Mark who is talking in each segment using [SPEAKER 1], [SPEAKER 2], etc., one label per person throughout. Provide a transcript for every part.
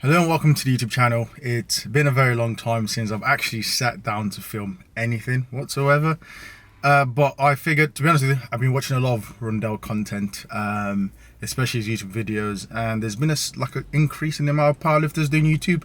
[SPEAKER 1] Hello and welcome to the YouTube channel. It's been a very long time since I've actually sat down to film anything whatsoever. But I figured, to be honest with you, I've been watching a lot of Rundell content, especially his YouTube videos, and there's been an increase in the amount of powerlifters doing YouTube.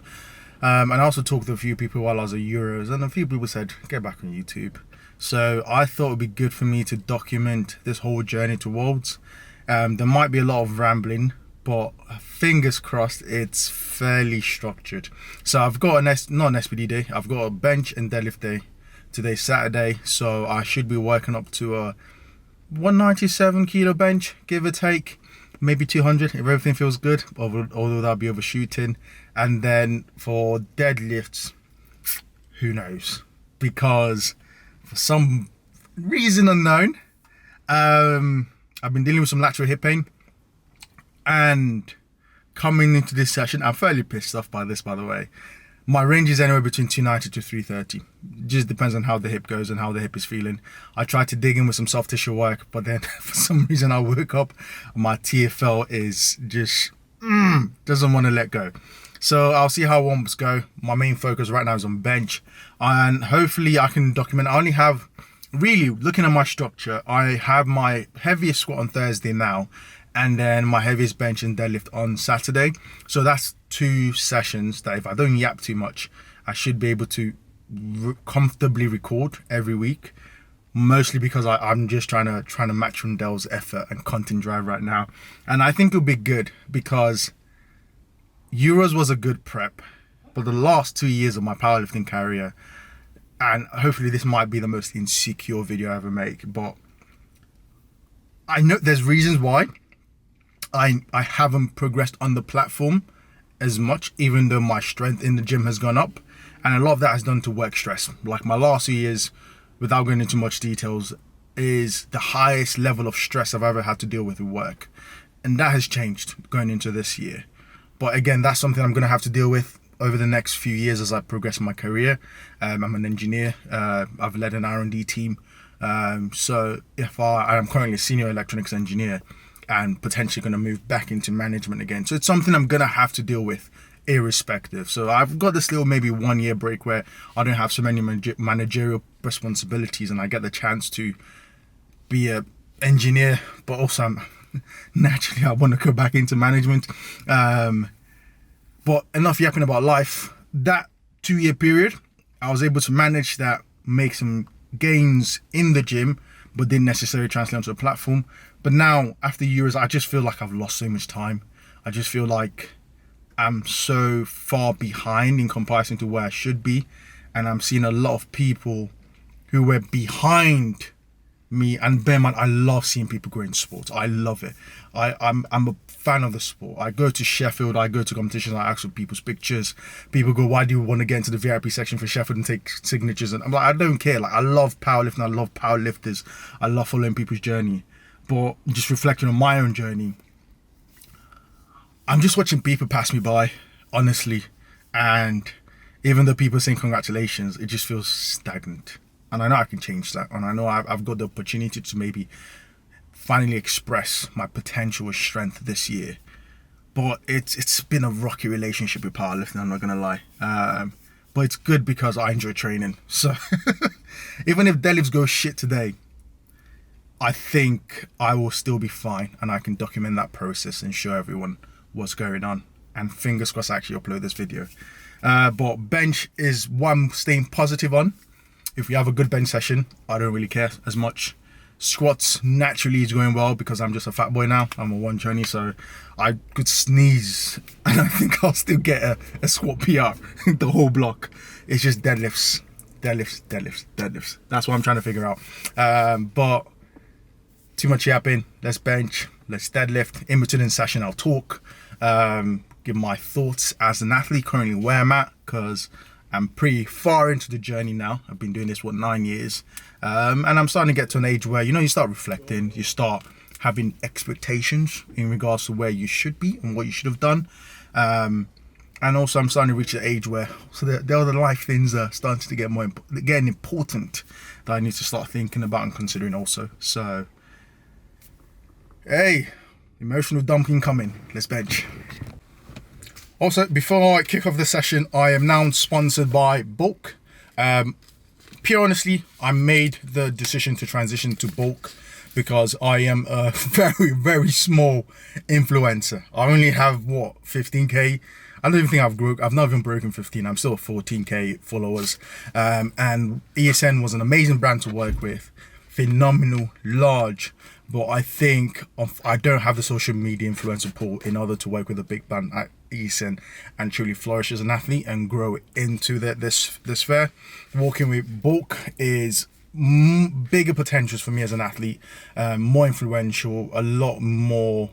[SPEAKER 1] And I also talked to a few people while I was at Euros, and a few people said, get back on YouTube. So I thought it would be good for me to document this whole journey towards. There might be a lot of rambling, but fingers crossed it's fairly structured. So I've got not an SPD day, I've got a bench and deadlift day. Today's Saturday, so I should be working up to a 197 kilo bench, give or take, maybe 200 if everything feels good, although that'll be overshooting. And then for deadlifts, who knows, because for some reason unknown, I've been dealing with some lateral hip pain. And coming into this session, I'm fairly pissed off by this, by the way. My range is anywhere between 290 to 330. Just depends on how the hip goes and how the hip is feeling. I tried to dig in with some soft tissue work, but then for some reason I woke up, my TFL is just doesn't want to let go. So I'll see how warm-ups go. My main focus right now is on bench, and hopefully I can document. I only have, really looking at my structure, I have my heaviest squat on Thursday now, and then my heaviest bench and deadlift on Saturday. So that's 2 sessions that if I don't yap too much, I should be able to comfortably record every week. Mostly because I'm just trying to match Rundell's effort and content drive right now. And I think it'll be good because Euros was a good prep, but the last 2 years of my powerlifting career, and hopefully this might be the most insecure video I ever make, but I know there's reasons why I haven't progressed on the platform as much, even though my strength in the gym has gone up, and a lot of that has done to work stress. Like my last 2 years, without going into much details, is the highest level of stress I've ever had to deal with work, and that has changed going into this year. But again, that's something I'm going to have to deal with over the next few years as I progress in my career. I'm an engineer. I've led an R&D team, so I'm currently a senior electronics engineer, and potentially going to move back into management again. So it's something I'm going to have to deal with irrespective. So I've got this little maybe 1 year break where I don't have so many managerial responsibilities, and I get the chance to be an engineer, but also naturally I want to go back into management. But enough yapping about life. That 2 year period, I was able to manage that, make some gains in the gym, but didn't necessarily translate onto a platform. But now, after years, I just feel like I've lost so much time. I just feel like I'm so far behind in comparison to where I should be. And I'm seeing a lot of people who were behind me. And bear in mind, I love seeing people grow in sports. I love it. I'm a fan of the sport. I go to Sheffield, I go to competitions, I ask for people's pictures. People go, why do you want to get into the VIP section for Sheffield and take signatures? And I'm like, I don't care. Like, I love powerlifting, I love powerlifters, I love following people's journey. But just reflecting on my own journey, I'm just watching people pass me by, honestly. And even though people are saying congratulations, it just feels stagnant. And I know I can change that. And I know I've got the opportunity to maybe finally express my potential with strength this year. But it's been a rocky relationship with powerlifting, I'm not going to lie. But it's good because I enjoy training. So even if deadlifts go shit today, I think I will still be fine, and I can document that process and show everyone what's going on. And fingers crossed I actually upload this video. But bench is what I'm staying positive on. If we have a good bench session, I don't really care as much. Squats naturally is going well because I'm just a fat boy now. I'm a 120, so I could sneeze and I think I'll still get a squat PR the whole block. It's just deadlifts. That's what I'm trying to figure out. But too much yapping. Let's bench, let's deadlift. In between session, I'll talk, give my thoughts as an athlete, currently where I'm at, because I'm pretty far into the journey now. I've been doing this, 9 years? And I'm starting to get to an age where, you start reflecting, you start having expectations in regards to where you should be and what you should have done. And also I'm starting to reach the age where the other life things are starting to get getting important that I need to start thinking about and considering also. So, hey, emotional dumping coming. Let's bench. Also, before I kick off the session, I am now sponsored by Bulk. Pure honestly, I made the decision to transition to Bulk because I am a very, very small influencer. I only have, what, 15k? I don't even think I've not even broken 15. I'm still at 14k followers. And ESN was an amazing brand to work with. Phenomenal, large. But I think I don't have the social media influencer pool in order to work with a big brand at ESN and truly flourish as an athlete and grow into this sphere. Working with Bulk is bigger potentials for me as an athlete, more influential, a lot more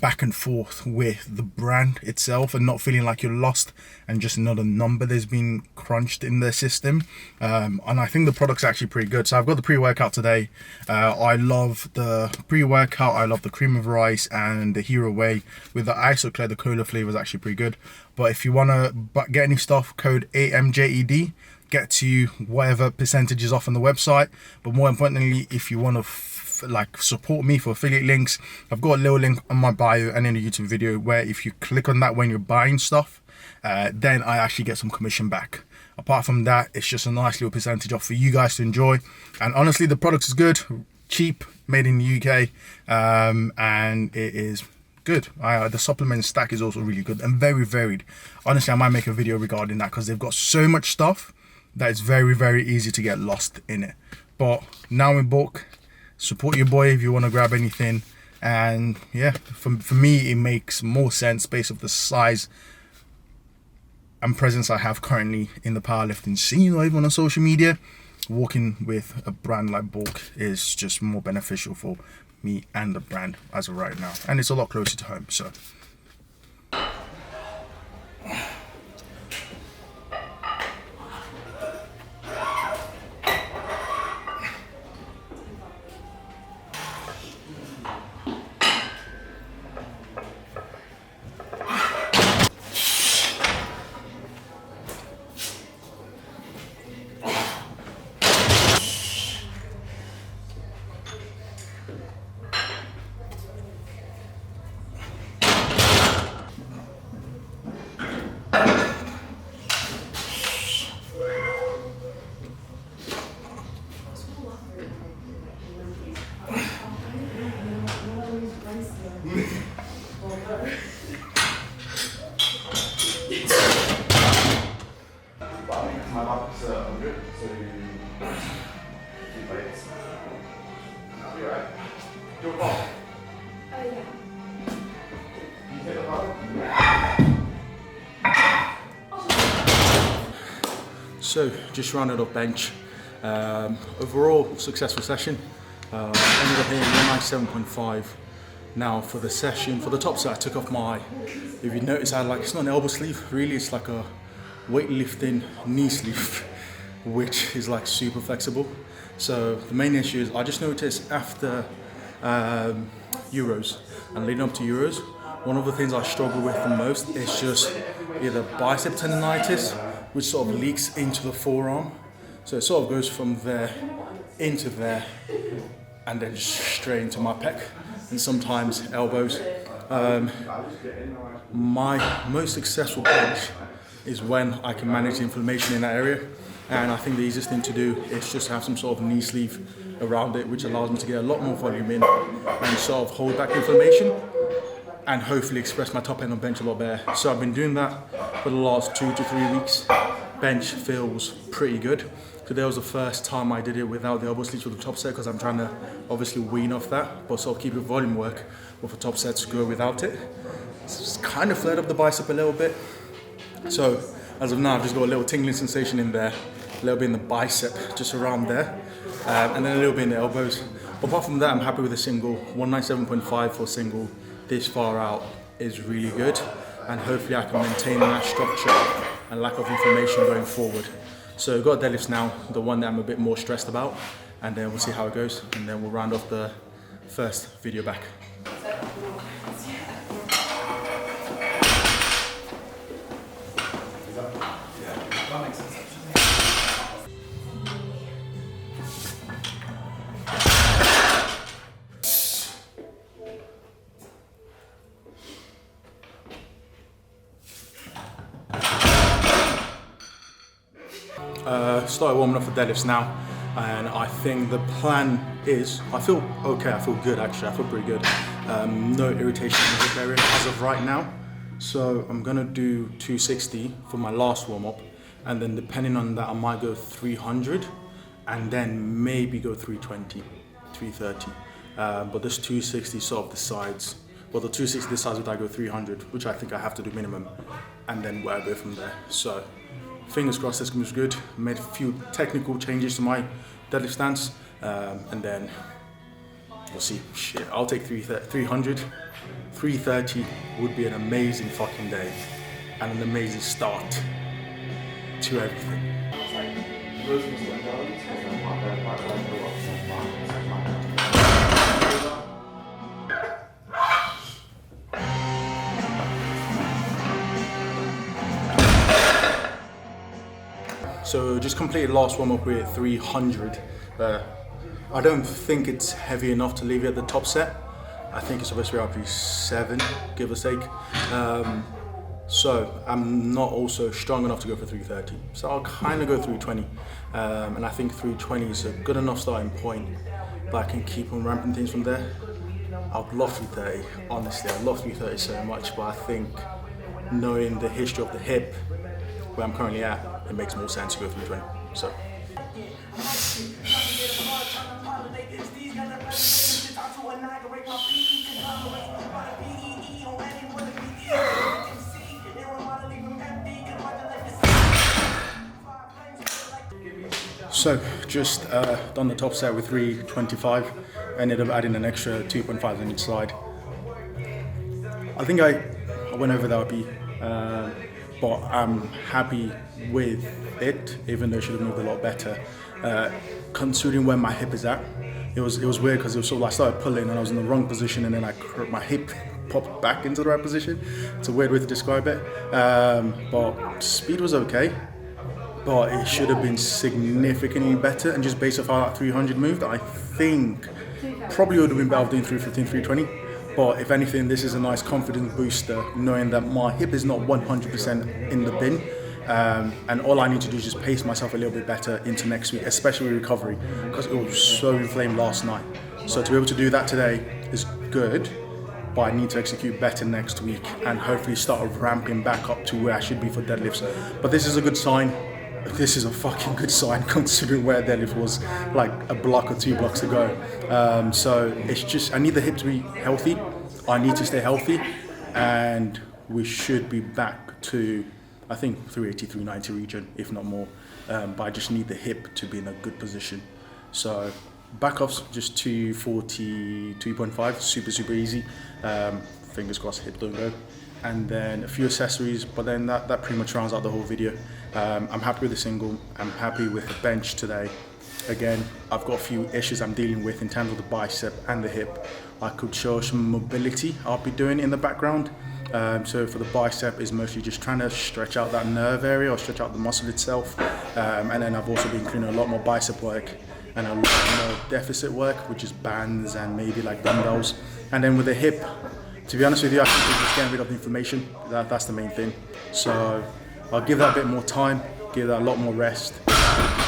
[SPEAKER 1] back and forth with the brand itself, and not feeling like you're lost and just another number that's been crunched in their system. And I think the product's actually pretty good. So I've got the pre-workout today. I love the pre-workout. I love the cream of rice and the Hero Whey with the Isoclear. The cola flavor is actually pretty good. But if you want to get any stuff, code AMJED gets you whatever percentages off on the website. But more importantly, if you want to support me for affiliate links, I've got a little link on my bio and in the YouTube video where if you click on that when you're buying stuff, then I actually get some commission back. Apart from that, it's just a nice little percentage off for you guys to enjoy. And honestly, the product is good, cheap, made in the UK, and it is good. The supplement stack is also really good and very varied. Honestly, I might make a video regarding that because they've got so much stuff that it's very, very easy to get lost in it. But now in Bulk, support your boy if you want to grab anything. And yeah, for me, it makes more sense based off the size and presence I have currently in the powerlifting scene or even on social media. Working with a brand like Bulk is just more beneficial for me and the brand as of right now, and it's a lot closer to home. So So just rounded off bench. Overall successful session. Ended up hitting 197.5. Now for the session, for the top set, I took off my, if you notice, it's not an elbow sleeve, really, it's like a weightlifting knee sleeve, which is like super flexible. So the main issue is I just noticed after Euros and leading up to Euros, one of the things I struggle with the most is just either bicep tendonitis, which sort of leaks into the forearm. So it sort of goes from there into there and then straight into my pec and sometimes elbows. My most successful bench is when I can manage the inflammation in that area. And I think the easiest thing to do is just have some sort of knee sleeve around it, which allows me to get a lot more volume in and sort of hold back inflammation and hopefully express my top end on bench a lot better. So I've been doing that for the last 2 to 3 weeks. Bench feels pretty good. Today was the first time I did it without the elbow sleeves with the top set because I'm trying to obviously wean off that, but sort of keep it volume work with the top sets go without it. It's kind of flared up the bicep a little bit. So as of now, I've just got a little tingling sensation in there, a little bit in the bicep, just around there, and then a little bit in the elbows. But apart from that, I'm happy with a single. 197.5 for a single this far out is really good, and hopefully I can maintain that structure and lack of inflammation going forward. So we've got deadlifts now, the one that I'm a bit more stressed about, and then we'll see how it goes, and then we'll round off the first video back. Started warming up for deadlifts now, and I think the plan is, I feel okay, I feel good actually, I feel pretty good. No irritation in the hip area as of right now. So I'm gonna do 260 for my last warm up, and then depending on that I might go 300 and then maybe go 320, 330. But this 260 sort of decides, well the 260 decides whether I go 300, which I think I have to do minimum, and then where I go from there. So fingers crossed this comes good. Made a few technical changes to my deadlift stance, and then we'll see. Shit, I'll take 300. 330 would be an amazing fucking day and an amazing start to everything. So just completed last warm up with 300. I don't think it's heavy enough to leave it at the top set. I think it's supposed to be RP7, give or take. So I'm not also strong enough to go for 330. So I'll kind of go 320. And I think 320 is a good enough starting point, but I can keep on ramping things from there. I'd love 330, honestly, I love 330 so much, but I think knowing the history of the hip, where I'm currently at, it makes more sense to go 320. So. So just done the top set with 325, ended up adding an extra 2.5 on each side. I think I went over the RP, but I'm happy with it, even though it should have moved a lot better. Considering where my hip is at, it was weird because it was sort of like I started pulling and I was in the wrong position, and then my hip popped back into the right position. It's a weird way to describe it, but speed was okay. But it should have been significantly better, and just based off how that 300 moved, I think probably would have been better doing 315, 320. But if anything, this is a nice confidence booster, knowing that my hip is not 100% in the bin, and all I need to do is just pace myself a little bit better into next week, especially with recovery, because it was so inflamed last night. So to be able to do that today is good, but I need to execute better next week and hopefully start ramping back up to where I should be for deadlifts. But this is a good sign. This is a fucking good sign considering where deadlift was like a block or 2 blocks ago. So it's just, I need the hip to be healthy. I need to stay healthy, and we should be back to, I think, 380, 390 region, if not more. But I just need the hip to be in a good position. So back offs, just 240, 2.5, super easy. Fingers crossed hip don't go. And then a few accessories, but then that pretty much rounds out the whole video. I'm happy with the single, I'm happy with the bench today. Again, I've got a few issues I'm dealing with in terms of the bicep and the hip. I could show some mobility I'll be doing in the background. So for the bicep is mostly just trying to stretch out that nerve area or stretch out the muscle itself. And then I've also been including a lot more bicep work and a lot more deficit work, which is bands and maybe like dumbbells. And then with the hip, to be honest with you, I think we're just getting rid of the inflammation. That's the main thing. So I'll give that a bit more time, give that a lot more rest,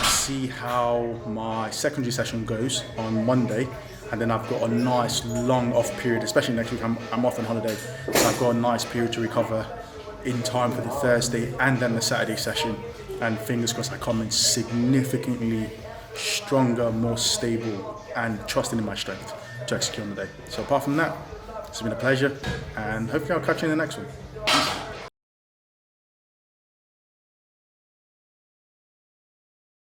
[SPEAKER 1] see how my secondary session goes on Monday. And then I've got a nice long off period, especially next week. I'm off on holiday, so I've got a nice period to recover in time for the Thursday and then the Saturday session. And fingers crossed I come in significantly stronger, more stable, and trusting in my strength to execute on the day. So apart from that, it's been a pleasure, and hopefully I'll catch you in the next one.